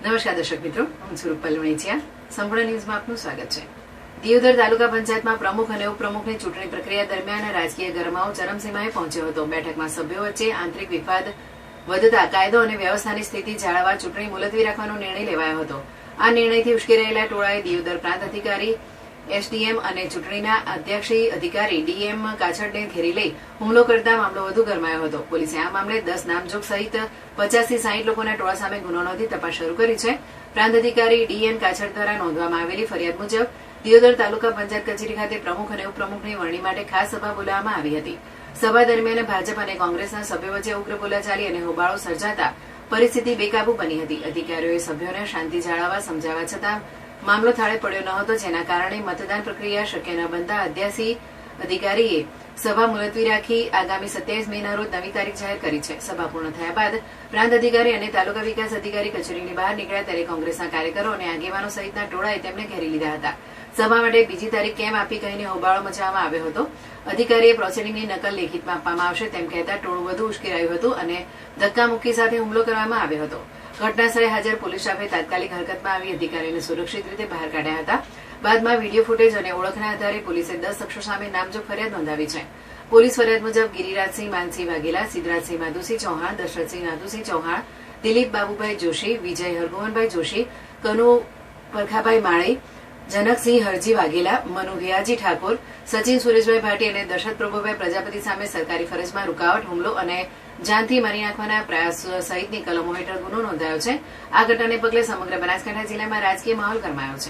નમસ્કાર દર્શક મિત્રો, હું છું રૂપલ વણિચિયા. સંપૂર્ણ ન્યૂઝમાં આપનું સ્વાગત છે. દિયોદર તાલુકા પંચાયતમાં પ્રમુખ અને ઉપપ્રમુખની ચૂંટણી પ્રક્રિયા દરમિયાન રાજકીય ગરમાવો ચરમસીમાએ પહોંચ્યો હતો. બેઠકમાં સભ્યો વચ્ચે આંતરિક વિવાદ વધતા કાયદો અને વ્યવસ્થાની સ્થિતિ જાળવવા ચૂંટણી મુલતવી રાખવાનો નિર્ણય લેવાયો હતો. આ નિર્ણયથી ઉશ્કેરાયેલા ટોળાએ દિયોદર પ્રાંત અધિકારી એસડીએમ અને ચૂંટણીના અધ્યક્ષી અધિકારી ડીએમ કાછડને ઘેરી લઈ હુમલો કરતા મામલો વધુ ગરમાયો હતો. પોલીસે આ મામલે 10 નામજોગ સહિત 50 થી 60 લોકોના ટોળા સામે ગુનો નોંધી તપાસ શરૂ કરી છે. પ્રાંત અધિકારી ડીએમ કાછડ દ્વારા નોંધવામાં આવેલી ફરિયાદ મુજબ દિયોદર તાલુકા પંચાયત કચેરી ખાતે પ્રમુખ અને ઉપપ્રમુખની વરણી માટે ખાસ સભા બોલાવવામાં આવી હતી. સભા દરમિયાન ભાજપ અને કોંગ્રેસના સભ્યો વચ્ચે ઉગ્ર બોલાચાલી અને હોબાળો સર્જાતા પરિસ્થિતિ બેકાબુ બની હતી. અધિકારીઓએ સભ્યોને શાંતિ જાળવવા સમજાવવા છતાં મામલો થાળે પડ્યો ન હતો, જેના કારણે મતદાન પ્રક્રિયા શક્ય ન બનતા અધ્યાસી અધિકારીએ સભા મુલતવી રાખી આગામી 27 મેના રોજ નવી તારીખ જાહેર કરી છે. સભા પૂર્ણ થયા બાદ પ્રાંત અધિકારી અને તાલુકા વિકાસ અધિકારી કચેરીની બહાર નીકળ્યા ત્યારે કોંગ્રેસના કાર્યકરો અને આગેવાનો સહિતના ટોળાએ તેમને ઘેરી લીધા હતા. સભા માટે બીજી તારીખ કેમ આપી કહીને હોબાળો મચાવવામાં આવ્યો હતો. અધિકારીએ પ્રોસિડિંગની નકલ લેખિતમાં આપવામાં આવશે તેમ કહેતા ટોળું વધુ ઉશ્કેરાયું હતું અને ધક્કામુક્કી સાથે હુમલો કરવામાં આવ્યો હતો. ઘટના સ્થળે હાજર પોલીસ સ્ટાફે તાત્કાલિક હરકતમાં આવી અધિકારીઓને સુરક્ષિત રીતે બહાર કાઢ્યા હતા. બાદમાં વિડીયો ફૂટેજ અને ઓળખના આધારે પોલીસે 10 શખ્સો સામે નામજોગ ફરિયાદ નોંધાવી છે. પોલીસ ફરિયાદ મુજબ ગિરિરાજસિંહ માનસિંહ વાઘેલા, સિદ્ધરાજસિંહ માધુસિંહ ચૌહાણ, દશરથસિંહ નાથુસિંહ ચૌહાણ, દિલીપ બાબુભાઈ જોશી, વિજય હરગોવનભાઈ જોશી, કનુ પરખાભાઈ માળી, જનકસિંહ હરજી વાઘેલા, મનુ હિયાજી ઠાકોર, સચિન સુરેશભાઈ ભાટી અને દશરથ પ્રભુભાઈ પ્રજાપતિ સામે સરકારી ફરજમાં રૂકાવટ, હુમલો અને જાનથી મારી નાખવાના પ્રયાસ સહિતની કલમો હેઠળ ગુનો નોંધાયો છે. આ ઘટનાને પગલે સમગ્ર બનાસકાંઠા જિલ્લામાં રાજકીય માહોલ ગરમાયો છે.